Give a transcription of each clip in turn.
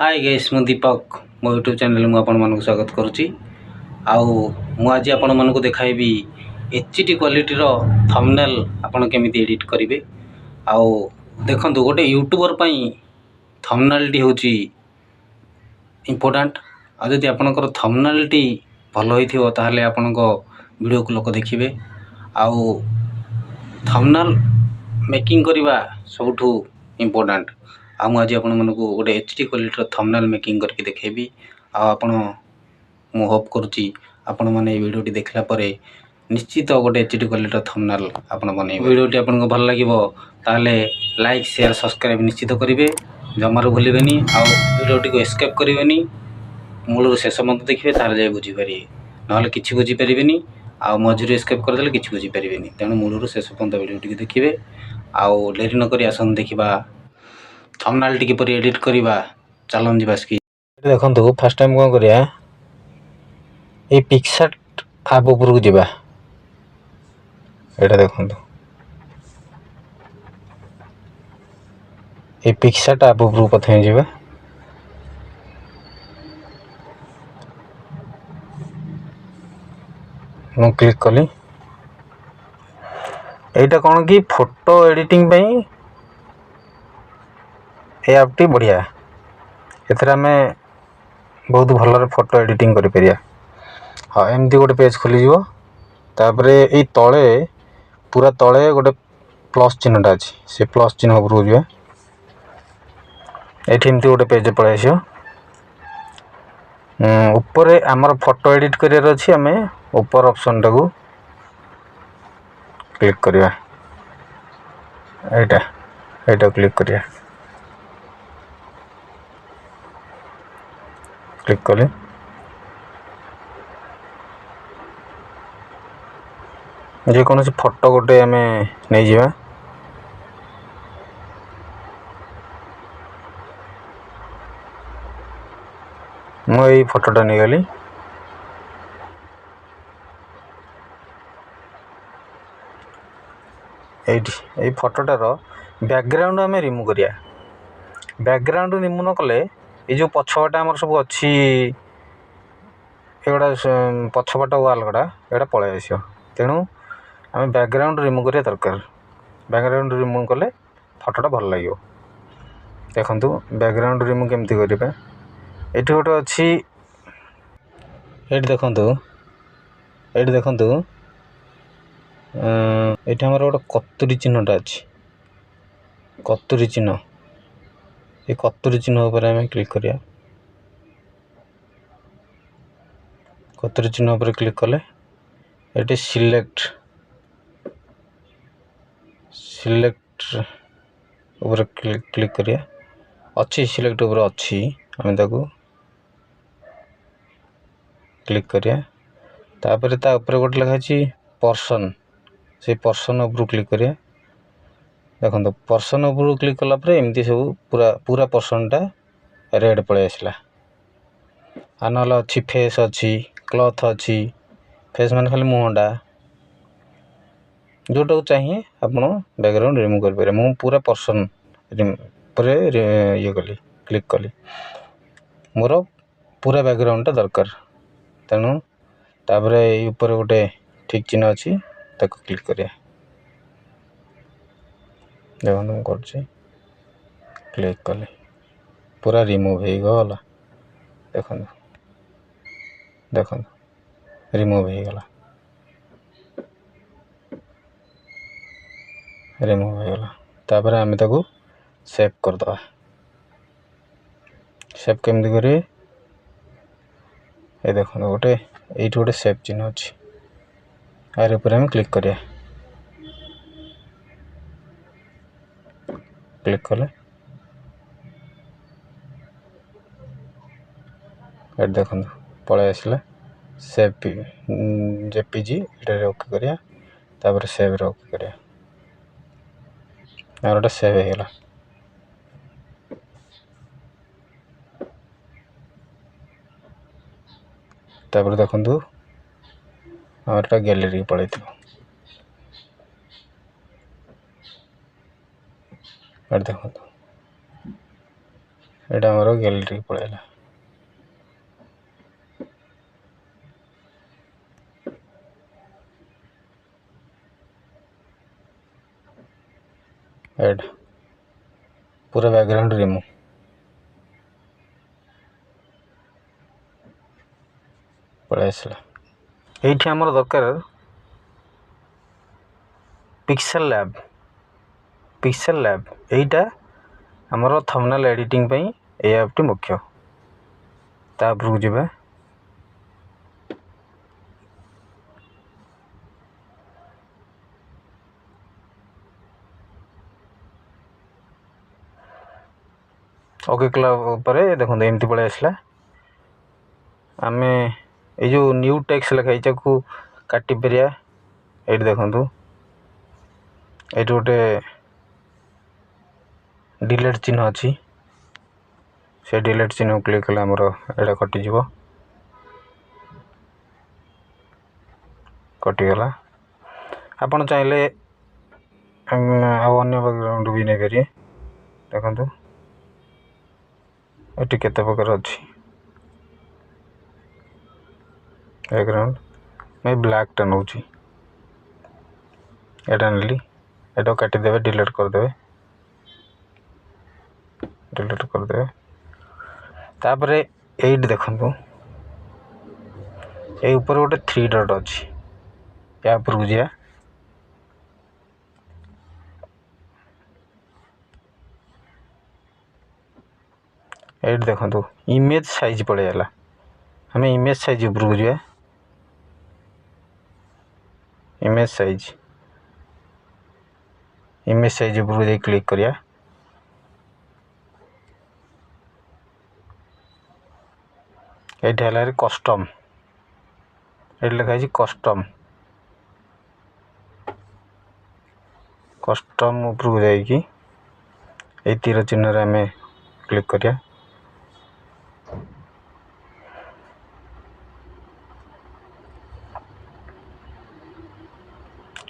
Hi guys मु दीपक मो YouTube channel में आपण मानक स्वागत करुच्ची। आउ मु आज आपण मानक देखाइबी एचडी क्वालिटी रो थंबनेल आपण केमिति एडिट करिवे। आउ देखंतु गोटे यूट्यूबर पई थंबनेल टी होची इंपोर्टेंट। आ जदि आपनकर थंबनेल टी भलो होइथिबो ताहाले आपनको वीडियो को लोक देखिबे। आउ थंबनेल मेकिंग करिवा सबठू इंपोर्टेंट। आज आपण मानकु गोटे एचडी क्वालिटी थंबनेल मेकिंग करके देखेबी। आपण मु होप करूची आपण माने वीडियोटी देखला परे निश्चित गोटे एचडी क्वालिटी थंबनेल आपण बनेबे। वीडियोटी आपनको भल लागिवो ताले लाइक शेयर सब्सक्राइब निश्चित करिवे, जमारो भूलिबेनी। आ वीडियोटी को एस्केप करिवेनी, मूलर शेष मत देखिबे तार जाय बुझी परिबे, नहले किछि बुझी परिबेनी। आ मझुरी एस्केप कर देले किछि बुझी परिबेनी। तेणु मूलर शेष पर्यंत वीडियोटी देखिबे। आउ डेरी न करी आसन देखिबा थंबनेल टी किपरि एडिट करिबा। चलन जिबा स्की देखंतु फर्स्ट टाइम कोन करिया ए पिक्सआर्ट ऐप ऊपर जिबा। एटा देखंतु ए पिक्सआर्ट ऐप ऊपर प्रथमे जिबा। मु क्लिक कली। एटा कोन की फोटो एडिटिंग पई ए ऐप टी बढ़िया। एथरा में बहुत भलरे फोटो एडिटिंग करि परिया। हां एमती गोटे पेज खुली जिवो। तापरे ए तळे पूरा तळे गोटे प्लस चिन्हटा अछि, से प्लस चिन्ह ऊपर जिबा। एठी एमती गोटे पेज पळे आसियो। ऊपर हमर फोटो एडिट करियर अछि, हमें ऊपर ऑप्शन टाको क्लिक करिया। एटा क्लिक करिया। क्लिक कले जे कोनोसी फोटो गोटे हमें नहीं जिबा। मु एई फोटोटा नहीं गली। एई फोटोटार बैकग्राउंड हमें रिमूव करिया। बैकग्राउंड रिमूव न कले ए जो पछपटा हमर सब अछि एगुड़ा पछपटा वाल गड़ा एटा पळे आसियो। तेणु हमें बैकग्राउंड रिमूव करिया दरकार। बैकग्राउंड रिमूव कले फोटोटा भल लागियो। देखंतु बैकग्राउंड रिमूव केमती करिबा। एठी गोटे अछि, एठी देखंतु एठी हमर गोटे कतुरी चिन्हटा अछि। कतुरी चिन्ह, ए कतुरी चिन्ह ऊपर हमें क्लिक करिया। कतुरी चिन्ह ऊपर क्लिक कले एठी सिलेक्ट ऊपर क्लिक करिया। अच्छी सिलेक्ट ऊपर अच्छी हमें ताको क्लिक करिया। तापर ता ऊपर गोटे लिखा अछि पर्सन, से पर्सन ऊपर क्लिक करिया। देखंतु पर्सन ऊपर क्लिक कला परे एमती सब पूरा पर्सनटा रेड पळे आसला। आनल अच्छी फेस अच्छी, क्लॉथ अच्छी, फेस मान खाली मुंहटा जोटा को चाहिए आपण बैकग्राउंड रिमूव कर पारे। मु पूरा पर्सन पर ये कली क्लिक कली, मोर पूरा बैकग्राउंड टा दरकार। तेणु तापर ऊपर गोटे ठीक चिन्ह अच्छी ताको क्लिक करिया। देखो कर क्लिक कले पूरा रिमूव हो गला। देखो रिमूव हो गला, रिमूव हो गला। तापर आमे ताको सेव कर दवा। सेव केमती करी ए देखो गोटे एठी गोटे सेव चिन्ह अछि, आर ऊपर हम क्लिक करिया। क्लिक कले ए देखो पळे आसला सेव जेपीजी एटा ओके करिया। तापर सेव रे ओके करिया। और एटा सेव हो गला। तापर देखंतु और एटा गैलरी पळे थो। और देखंतु एटा हमर गैलरी पळेला एड पूरा बैकग्राउंड रिमूव पळै आसला एठी हमर दरकार पिक्सेल लैब एटा हमर थंबनेल एडिटिंग पई ए ऐप टी मुख्य तापर जीवा ओके क्लब पर देखो एमती पड़े आसला आम ये जो न्यू टेक्स्ट लिखाई को काटी परिया ये देखो ये गोटे डिलीट चिन्ह अच्छी से डिलीट चिन्ह क्लिक कले आमर एटा कटिगला आपन चाहिले अन्य बैकग्राउंड भी नहीं पारे देखो ये केते प्रकार अच्छी बैकग्राउंड मैं ब्लैक टा नौ एटा नेली एटा काटिदेवे डिलीट करदेवे तापर एट देखो ये ऊपर गोटे 3 डॉट अच्छी या ऊपर जा ये देखो इमेज साइज पड़ेगा हमें इमेज साइज ऊपर जा इमेज साइज ऊपर जा क्लिक करिया ये कस्टम ये लिखाई कस्टम ऊपर जाइए ये तीर चिन्ह आम क्लिक करिया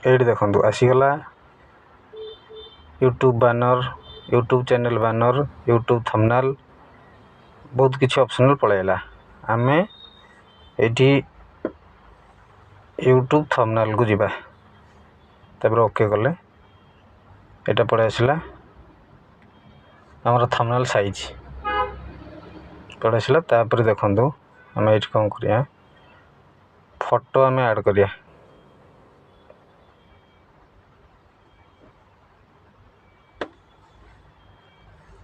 ये देखो आसीगला YouTube banner YouTube channel banner YouTube thumbnail बहुत किसी ऑप्शनल पळेला आम ये यूट्यूब थंबनेल को जीवा तापर ओके कले एटा पड़े आसला आमर थंबनेल साइज पड़े आसला तापर देखो आम ये कौन करिया फोटो आम ऐड करिया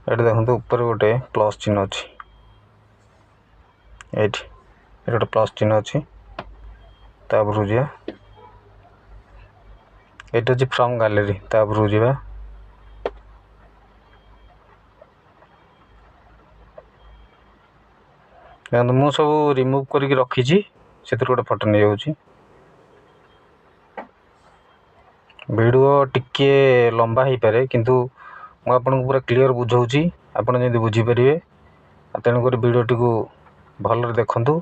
ये देखो ऊपर गोटे प्लस चिन्ह अच्छी ये गोटे प्लस चिन्ह अच्छी तापर जा ये हूँ फ्रॉम गैलरी तापर जा मु सब रिमूव करके रखी से गोटे फोटो नहीं जाऊँगी वीडियो टिके लंबा हो पारे किंतु मु आपन पूरा क्लियर बुझाऊँगी आपन जमी बुझीपारे तेणुक वीडियो टी भल देखु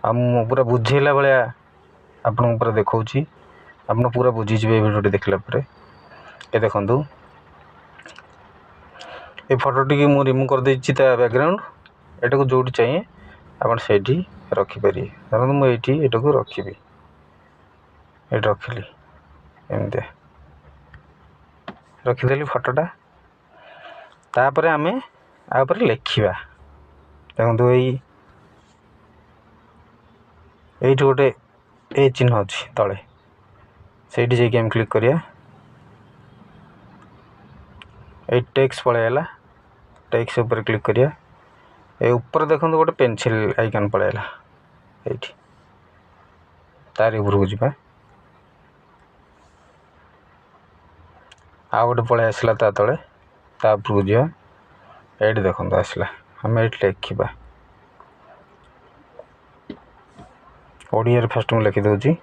आ पूरा बुझेला भाया आपन पूरा देखा आपन पूरा बुझीजे वीडियो देखला ये देखु ये फोटो टी मु रिमूव कर देछि बैकग्राउंड एटा को जोटी चाहिए आपन सेठी रखिपारे धरतु मुझे ये रखी ये रखिली एमती रखीदेली फोटोटा तापर आम आपर लिखा देखो ये गोटे ए चिन्ह अच्छी तले से जाम क्लिक करिया ये टेक्स पळेला टेक्स ऊपर क्लिक करिया ये ऊपर देखो गोटे पेंसिल आइकन पळेला ये तार ऊपर को जीवा आ गोटे पळै आसला ता तले ता ऊपर को जीवा ये देखो आसला आम ये लिखा ओडिया फास्ट मुझे लिखिदे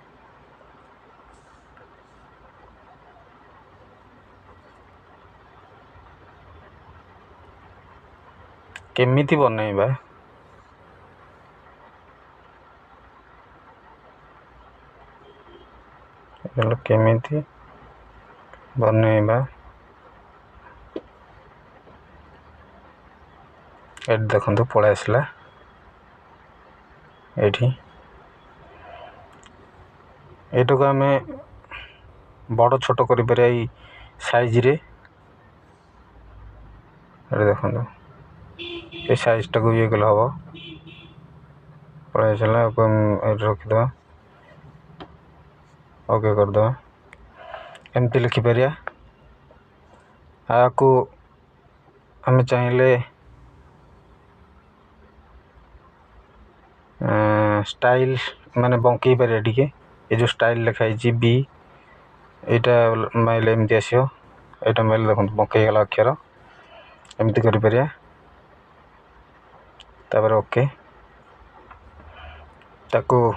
केमिति बनैबा केमिति बनैबा ये देखो पलि आसला एटा को आम बड़ छोट कर साइज रे देखो ये साइज टाक ये कले हम पलि आसला रखीद ओके करदे एमती लिखिपर आपको आम चाहिए स्टाइल माने बंकई पारे टिके ये जो स्टाइल लिखाई बी यहाँ माइल एमती आसो यहाँ माइल देखो बंकई गला अक्षर एमती कर ओके ताको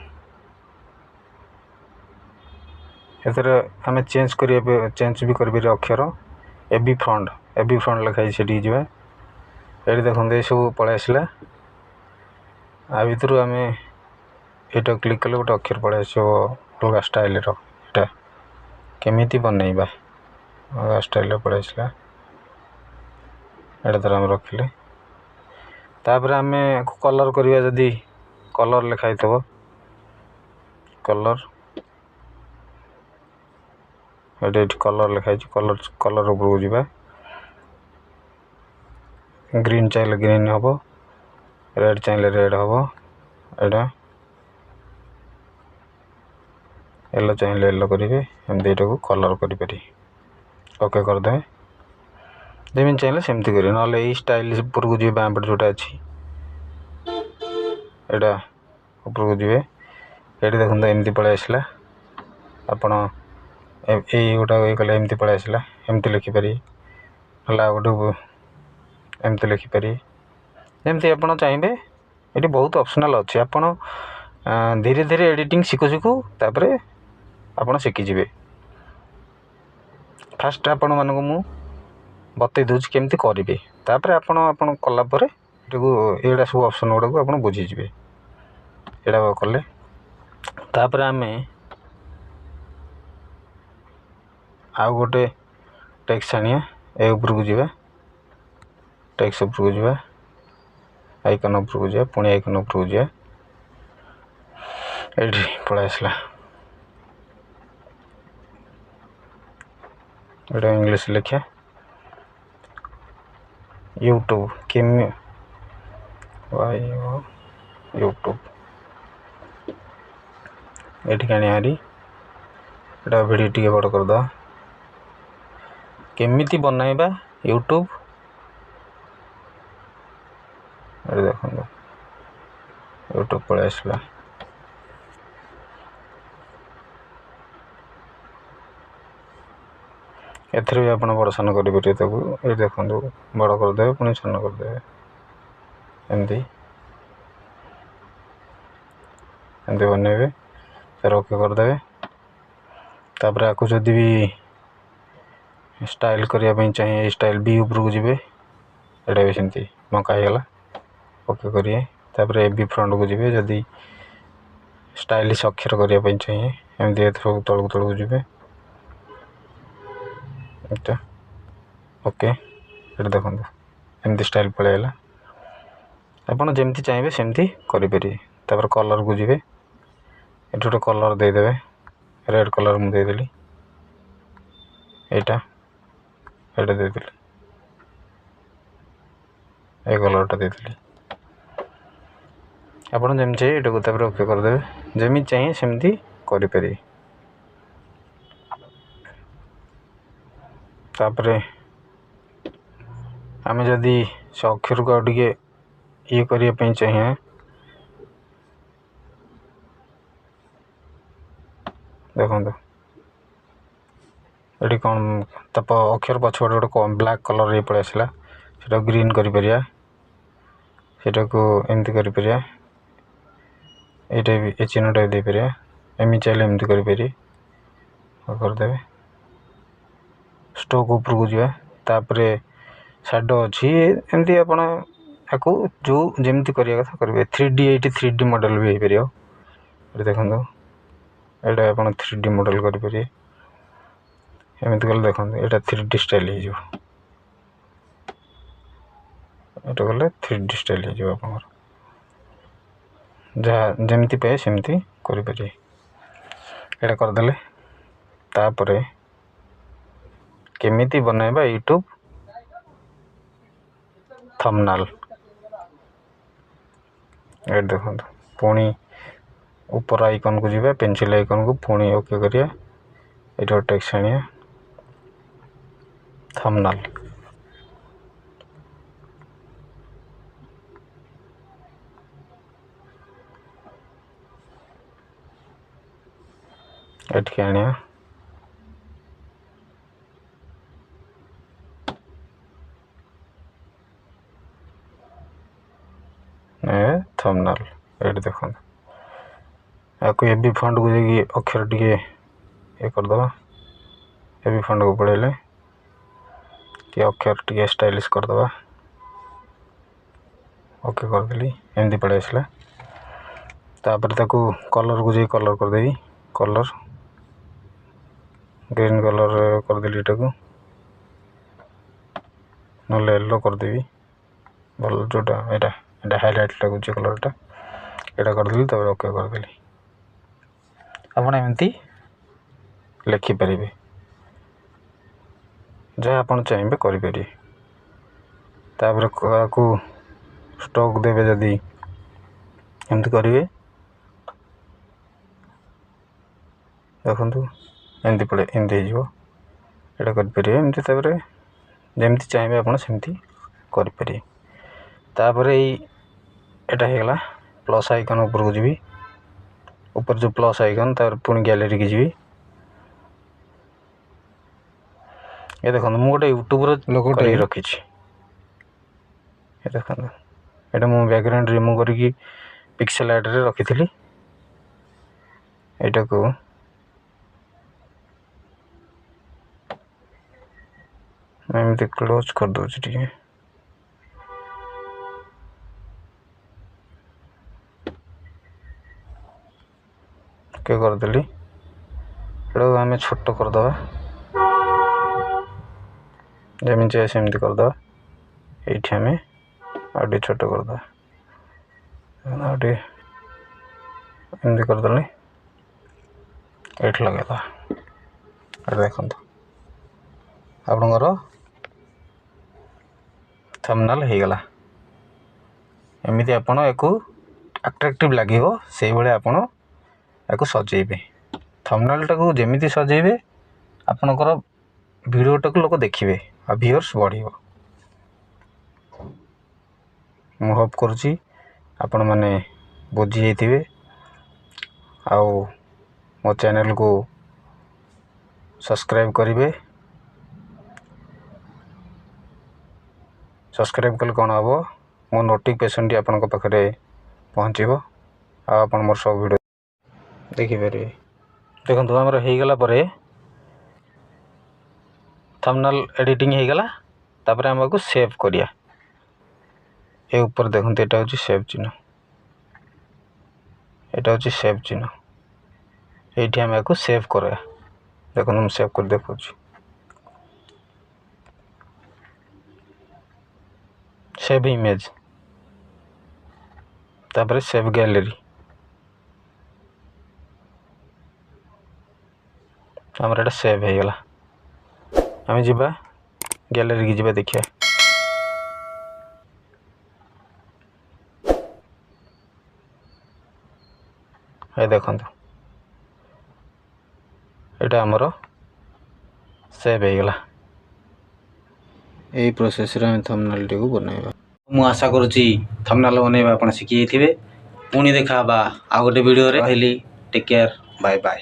एथर आम चेंज भी कर अक्षर एबी फ्रंट लिखाई से ये देखो ये सब पलि आसला आ भर आम यहाँ क्लिक कले गोटे अक्षर पलि आस अलग स्टाइल रा केमी बनइबा अलग स्टाइल पलि आसला यहाँ तरह आम रखिले आम कलर करवा जदि कलर लिखाई थो कलर ये कलर लिखाई कलर उपरको जावा ग्रीन चाहिए ग्रीन हम रेड चाहिए रेड हम यहाँ येलो चाहिए येलो करेंगे एमती यहाँ को कलर करें ओके करदे जमी चाहिए सेमती करेंगे ना ये स्टाइल ऊपर को जी बाँपटे जोटा अच्छी यहाँ ऊपर को जी ये देखो एमती पलि आसला आपण यही गोटा ये कले एमती पलि आसला एमती लिखिपर ना गोटे एमती लिखिपर जमती आप चाहिए ये बहुत ऑप्शनल अच्छे आपण धीरे धीरे एडिटिंग शिखु शिखु तापर आप शिखिजे फास्ट आपण मानक मु बतई दूसरी केमती करेंगे तापर आपण कलापर ये सब ऑप्शन गुड़ा को आप बुझीजे यहाँ कले तापर आम आउ गोटे टेक्स्ट आनिया ए ऊपर को जावा टेक्स्ट ऊपर को जावा आइकन ऊपर को जावा पुणी आइकन ऊपर को जावा ये पलि आसला यहाँ इंग्लिश लिखा यूट्यूब केमी यूट्यूब ये आनी यहाँ वीडियो टी बड़ करद केमी बनइबा यूट्यूब ये देखो यूट्यूब पलि आसला एथर भी आप बड़ सान करेंगे ये देखो बड़ करदे पुणी सान करदे एमती एमती बनइबे फिर ओके करदे तापर आपको जदि भी स्टाइल करने चाहिए स्टाइल बी ऊपर को जी यहाँ भी सेमती बंका गला ओके करिए तापर ए बी फ्रंट को जी जदि स्टाइलिश अक्षर करने चाहिए एमती सब तलू तलू जी ओके ये देखो एमती स्टाइल पलि आला आप जमती चाहिए सेमती करें तापर कलर को जी ये गोटे कलर देदेवे रेड कलर मुझे देदेली यहाँ देदेली ये कलरटा देदेली आप जमी चाहिए यहाँ को ओके करदे जमी चाहिए सेमती करें तापर आम जदि से अक्षर को आगे ये करने चाहिए देखो ये कौन तप अक्षर पछपटे गोटे ब्लैक कलर ये पलि आसला से ग्रीन करा को एमती कर ये चिन्हटा भी देपर एमती चाहिए एमती करदे स्टोक ऊपर को जावा तापर शैडो अच्छी एमती आपको जो जमती करवा कथा करेंगे 3D ये 3D मॉडल भी हो पार ये देखो यहाँ आप 3D मॉडल करेंगे एमती कले देखो यहाँ 3D स्टाइल ଏଇଟା ଗଲେ 3D ଷ୍ଟାଇଲ୍ ହେଇଯିବ ଆପଣଙ୍କର। ଯାହା ଯେମିତି ପାଏ ସେମିତି କରିପାରିବେ। ଏଇଟା କରିଦେଲେ ତାପରେ କେମିତି ବନାଇବା ୟୁଟ୍ୟୁବ୍ ଥମ୍ବନେଲ୍। ଏଇଠି ଦେଖନ୍ତୁ, ପୁଣି ଉପର ଆଇକନ୍କୁ ଯିବା, ପେନ୍ସିଲ୍ ଆଇକନ୍କୁ ପୁଣି ଓକେ କରିବା। ଏଇଠି ଗୋଟେ ଟେକ୍ସଟ ଆଣିବା, ଥମ୍ବନେଲ୍। ଏଠିକି ଆଣିବା, ଥମ୍ବନେଲ୍। ଏଇଠି ଦେଖନ୍ତୁ, ଆକୁ ଏବି ଫଣ୍ଟକୁ ଯାଇକି ଅକ୍ଷର ଟିକେ ଇଏ କରିଦେବା। ଏବି ଫଣ୍ଟକୁ ପଳେଇଲେ କି ଅକ୍ଷର ଟିକେ ଷ୍ଟାଇଲିଶ୍ କରିଦେବା। ଓକେ କରିଦେଲି, ଏମିତି ପଳେଇ ଆସିଲା। ତାପରେ ତାକୁ କଲର୍କୁ ଯାଇ କଲର୍ କରିଦେବି। କଲର୍ ଗ୍ରୀନ୍ କଲର୍ କରିଦେଲି, ଏଟାକୁ ନହେଲେ ୟେଲୋ କରିଦେବି। ଭଲ ଯେଉଁଟା ଏଇଟା ହାଇଲାଇଟ୍ ଲାଗୁଛି କଲର୍ଟା, ଏଇଟା କରିଦେଲି। ତାପରେ ଓକେ କରିଦେଲି। ଆପଣ ଏମିତି ଲେଖିପାରିବେ, ଯାହା ଆପଣ ଚାହିଁବେ କରିପାରିବେ। ତାପରେ ଆକୁ ଷ୍ଟକ୍ ଦେବେ, ଯଦି ଏମିତି କରିବେ। ଦେଖନ୍ତୁ ଏମିତି ହେଇଯିବ। ଏଇଟା କରିପାରିବେ ଏମିତି। ତାପରେ ଯେମିତି ଚାହିଁବେ ଆପଣ ସେମିତି କରିପାରିବେ। ତାପରେ ଏଇଟା ହେଇଗଲା। ପ୍ଲସ୍ ଆଇକନ୍ ଉପରକୁ ଯିବି, ଉପରେ ଯେଉଁ ପ୍ଲସ୍ ଆଇକନ୍, ତାପରେ ପୁଣି ଗ୍ୟାଲେରୀକି ଯିବି। ଏ ଦେଖନ୍ତୁ, ମୁଁ ଗୋଟେ ୟୁଟ୍ୟୁବ୍ର ଲୋଗୋଟେ ରଖିଛି। ଏ ଦେଖନ୍ତୁ, ଏଇଟା ମୁଁ ବ୍ୟାକ୍ଗ୍ରାଉଣ୍ଡ ରିମୁଭ୍ କରିକି ପିକ୍ସେଲ୍ ଆର୍ଟରେ ରଖିଥିଲି। ଏଇଟାକୁ ଏମିତି କ୍ଲୋଜ୍ କରିଦେଉଛି ଟିକେ। ଓକେ କରିଦେଲି। ଏଟାକୁ ଆମେ ଛୋଟ କରିଦେବା, ଯେମିତି ସେମିତି କରିଦେବା। ଏଇଠି ଆମେ ଆଉ ଟିକେ ଛୋଟ କରିଦେବା, ଆଉ ଟିକେ ଏମିତି କରିଦେଲେ ଏଇଠି ଲଗାଇଦେବା। ଏଇଟା ଦେଖନ୍ତୁ, ଆପଣଙ୍କର ଥମ୍ବନେଲ୍ ହେଇଗଲା। ଏମିତି ଆପଣ ୟାକୁ ଆଟ୍ରାକ୍ଟିଭ୍ ଲାଗିବ, ସେଇଭଳି ଆପଣ ୟାକୁ ସଜେଇବେ। ଥମ୍ବନେଲ୍ଟାକୁ ଯେମିତି ସଜେଇବେ, ଆପଣଙ୍କର ଭିଡ଼ିଓଟାକୁ ଲୋକ ଦେଖିବେ ଆଉ ଭିଉୟର୍ସ ବଢ଼ିବ। ମୁଁ ହୋପ୍ କରୁଛି ଆପଣମାନେ ବୁଝିଯାଇଥିବେ ଆଉ ମୋ ଚ୍ୟାନେଲ୍କୁ ସବସ୍କ୍ରାଇବ୍ କରିବେ। ସବସ୍କ୍ରାଇବ୍ କଲେ କ'ଣ ହେବ, ମୋ ନୋଟିଫିକେସନ୍ଟି ଆପଣଙ୍କ ପାଖରେ ପହଞ୍ଚିବ ଆଉ ଆପଣ ମୋର ସବୁ ଭିଡ଼ିଓ ଦେଖିପାରିବେ। ଦେଖନ୍ତୁ, ଆମର ହେଇଗଲା ପରେ ଥମ୍ବନେଲ୍ ଏଡ଼ିଟିଂ ହେଇଗଲା। ତାପରେ ଆମକୁ ସେଭ୍ କରିବା। ଏ ଉପରେ ଦେଖନ୍ତୁ, ଏଇଟା ହେଉଛି ସେଭ୍ ଚିହ୍ନ। ଏଇଟା ହେଉଛି ସେଭ୍ ଚିହ୍ନ। ଏଇଠି ଆମେ ୟାକୁ ସେଭ୍ କରିବା। ଦେଖନ୍ତୁ, ମୁଁ ସେଭ୍ କରି ଦେଖାଉଛି। ସେଭ୍ ଇମେଜ୍, ତାପରେ ସେଭ୍ ଗ୍ୟାଲେରୀ। ଆମର ଏଇଟା ସେଭ୍ ହେଇଗଲା। ଆମେ ଯିବା ଗ୍ୟାଲେରୀକି, ଯିବା ଦେଖିବା। ଏ ଦେଖନ୍ତୁ, ଏଇଟା ଆମର ସେଭ୍ ହେଇଗଲା। ଏହି ପ୍ରୋସେସ୍ରେ ଆମେ ଥମ୍ବନେଲ୍ଟିକୁ ବନାଇବା। ମୁଁ ଆଶା କରୁଛି ଥମ୍ବନେଲ୍ ବନାଇବା ଆପଣ ଶିଖିଯାଇଥିବେ। ପୁଣି ଦେଖା ହେବା ଆଉ ଗୋଟେ ଭିଡ଼ିଓରେ। ରହିଲି, ଟେକ୍ କେୟାର୍, ବାଏ ବାଏ।